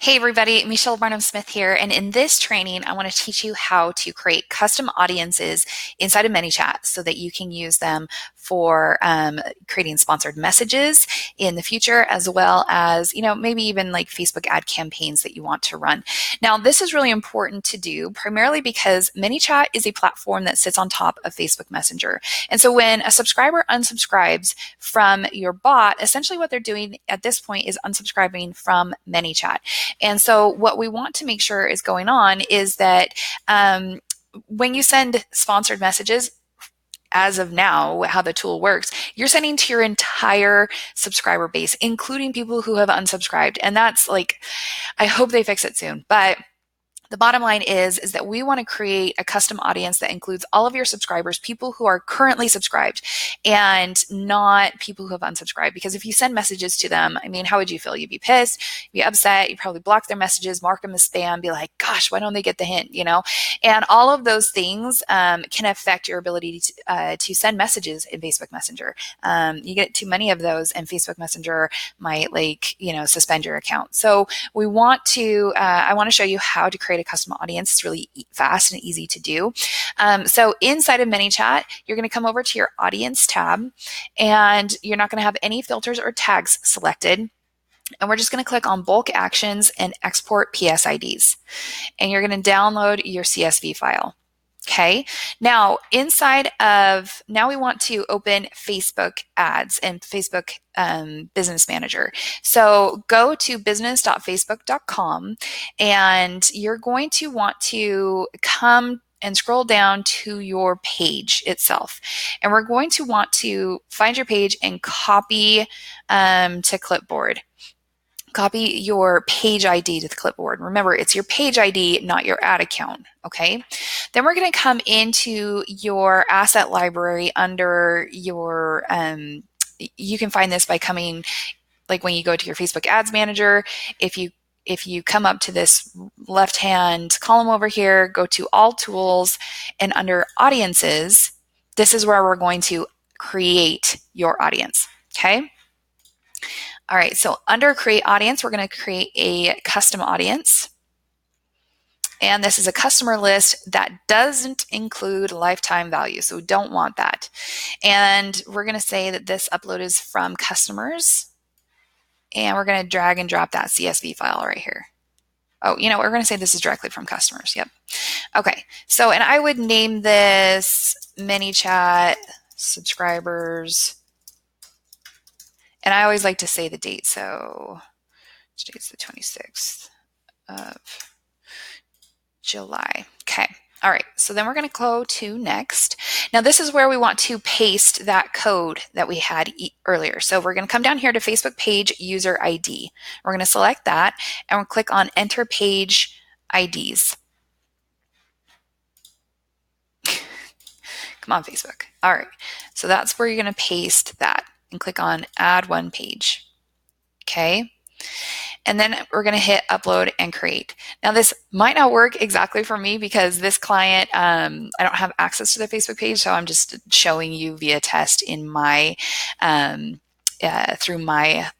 Hey everybody, Michelle Barnum Smith here, and in this training, I want to teach you how to create custom audiences inside of ManyChat so that you can use them for creating sponsored messages in the future, as well as maybe even like Facebook ad campaigns that you want to run. Now, this is really important to do primarily because ManyChat is a platform that sits on top of Facebook Messenger, and so when a subscriber unsubscribes from your bot, essentially what they're doing at this point is unsubscribing from ManyChat. And so what we want to make sure is going on is that when you send sponsored messages, as of now, how the tool works, you're sending to your entire subscriber base, including people who have unsubscribed. And that's like, I hope they fix it soon. But the bottom line is that we want to create a custom audience that includes all of your subscribers, people who are currently subscribed and not people who have unsubscribed. Because if you send messages to them, I mean, how would you feel? You'd be pissed, you'd be upset, you'd probably block their messages, mark them as spam, be like, gosh, why don't they get the hint, And all of those things can affect your ability to send messages in Facebook Messenger. You get too many of those and Facebook Messenger might suspend your account. So we want to, I want to show you how to create a custom audience. It's really fast and easy to do. So inside of ManyChat, you're going to come over to your audience tab and you're not going to have any filters or tags selected. And we're just going to click on bulk actions and export PSIDs. And you're going to download your CSV file. Okay, now now we want to open Facebook ads and Facebook Business Manager. So go to business.facebook.com and you're going to want to come and scroll down to your page itself. And we're going to want to find your page and copy to clipboard. Copy your page ID to the clipboard. Remember, it's your page ID, not your ad account, okay? Then we're going to come into your asset library under your, you can find this by coming, like when you go to your Facebook Ads Manager, if you come up to this left-hand column over here, go to All Tools, and under Audiences, this is where we're going to create your audience, okay? All right, so under Create Audience, we're going to create a custom audience. And this is a customer list that doesn't include lifetime value, so we don't want that. And we're going to say that this upload is from customers. And we're going to drag and drop that CSV file right here. Oh, we're going to say this is directly from customers. Yep. Okay, so, and I would name this ManyChat subscribers. And I always like to say the date. So today's the 26th of July. Okay. All right. So then we're going to go to next. Now this is where we want to paste that code that we had earlier. So we're going to come down here to Facebook page user ID. We're going to select that and we'll click on enter page IDs. Come on, Facebook. All right. So that's where you're going to paste that and click on add one page. Okay. And then we're going to hit upload and create. Now this might not work exactly for me because this client, I don't have access to their Facebook page. So I'm just showing you via test in my, through my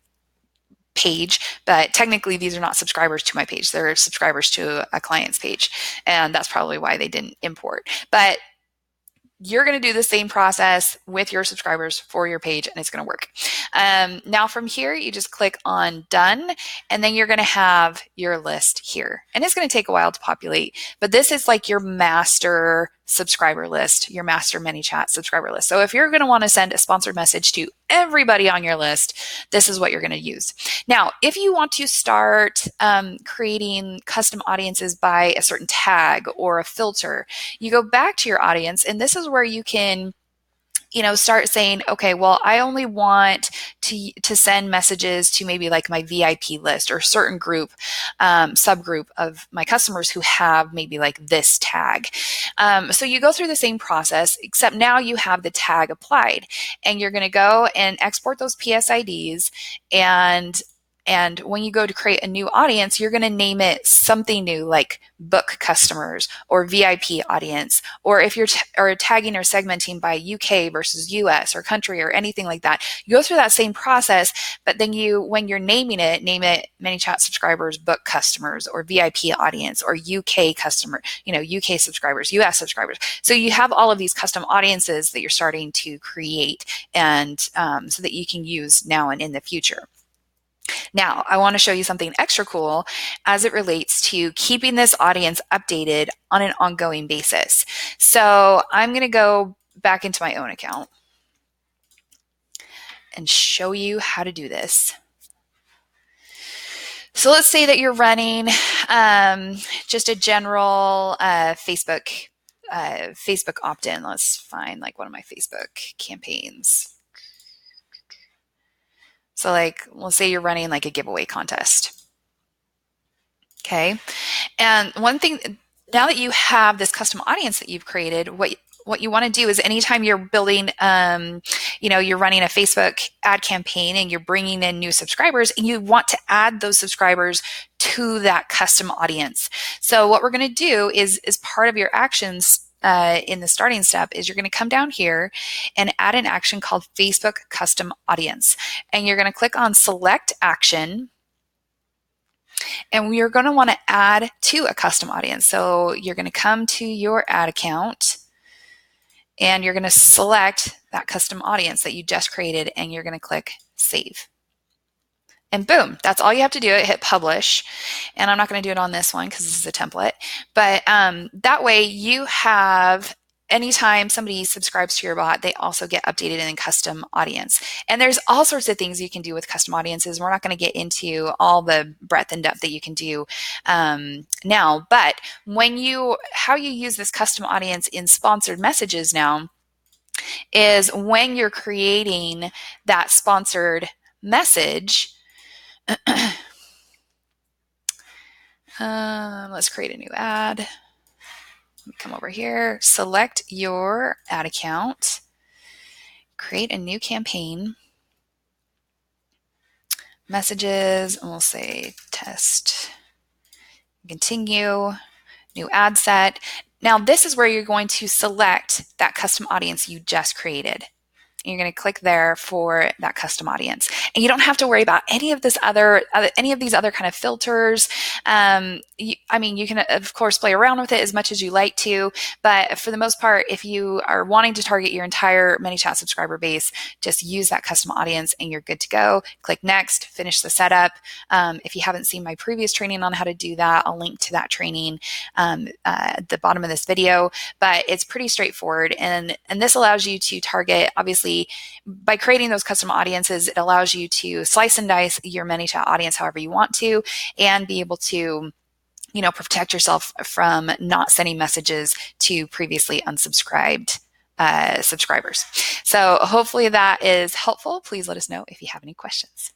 page, but technically these are not subscribers to my page. They're subscribers to a client's page. And that's probably why they didn't import. But you're going to do the same process with your subscribers for your page and it's going to work. Now from here, you just click on done and then you're going to have your list here. And it's going to take a while to populate, but this is like your master subscriber list, your master ManyChat subscriber list. So if you're going to want to send a sponsored message to everybody on your list, this is what you're going to use. Now, if you want to start creating custom audiences by a certain tag or a filter, you go back to your audience and this is where you can start saying, okay, well, I only want to send messages to maybe like my VIP list or certain group, subgroup of my customers who have maybe like this tag. So you go through the same process, except now you have the tag applied and you're going to go and export those PSIDs and And when you go to create a new audience, you're going to name it something new like book customers or VIP audience. Or if you're tagging or segmenting by UK versus US or country or anything like that, you go through that same process, but then when you're naming it, name it ManyChat subscribers, book customers, or VIP audience, or UK customer, UK subscribers, US subscribers. So you have all of these custom audiences that you're starting to create, and so that you can use now and in the future. Now, I want to show you something extra cool as it relates to keeping this audience updated on an ongoing basis. So I'm going to go back into my own account and show you how to do this. So let's say that you're running just a general Facebook opt-in. Let's find like one of my Facebook campaigns. So like, let's say you're running like a giveaway contest. Okay. And one thing, now that you have this custom audience that you've created, what you want to do is anytime you're building, you're running a Facebook ad campaign and you're bringing in new subscribers and you want to add those subscribers to that custom audience. So what we're going to do is part of your actions in the starting step is you're going to come down here and add an action called Facebook Custom Audience. And you're going to click on Select Action. And we are going to want to add to a custom audience. So you're going to come to your ad account and you're going to select that custom audience that you just created and you're going to click Save. And boom, that's all you have to do. Hit publish. And I'm not going to do it on this one because this is a template. But that way you have, anytime somebody subscribes to your bot, they also get updated in a custom audience. And there's all sorts of things you can do with custom audiences. We're not going to get into all the breadth and depth that you can do now. But how you use this custom audience in sponsored messages now is when you're creating that sponsored message. Let's create a new ad. Let me come over here, select your ad account, create a new campaign, messages, and we'll say test, continue, new ad set. Now this is where you're going to select that custom audience you just created. You're going to click there for that custom audience, and you don't have to worry about any of these other kind of filters. You can of course play around with it as much as you like to, but for the most part, if you are wanting to target your entire ManyChat subscriber base, just use that custom audience and you're good to go. Click next, finish the setup. If you haven't seen my previous training on how to do that, I'll link to that training at the bottom of this video. But it's pretty straightforward, and this allows you to target, obviously, by creating those custom audiences, it allows you to slice and dice your ManyChat audience however you want to, and be able to, protect yourself from not sending messages to previously unsubscribed subscribers. So hopefully that is helpful. Please let us know if you have any questions.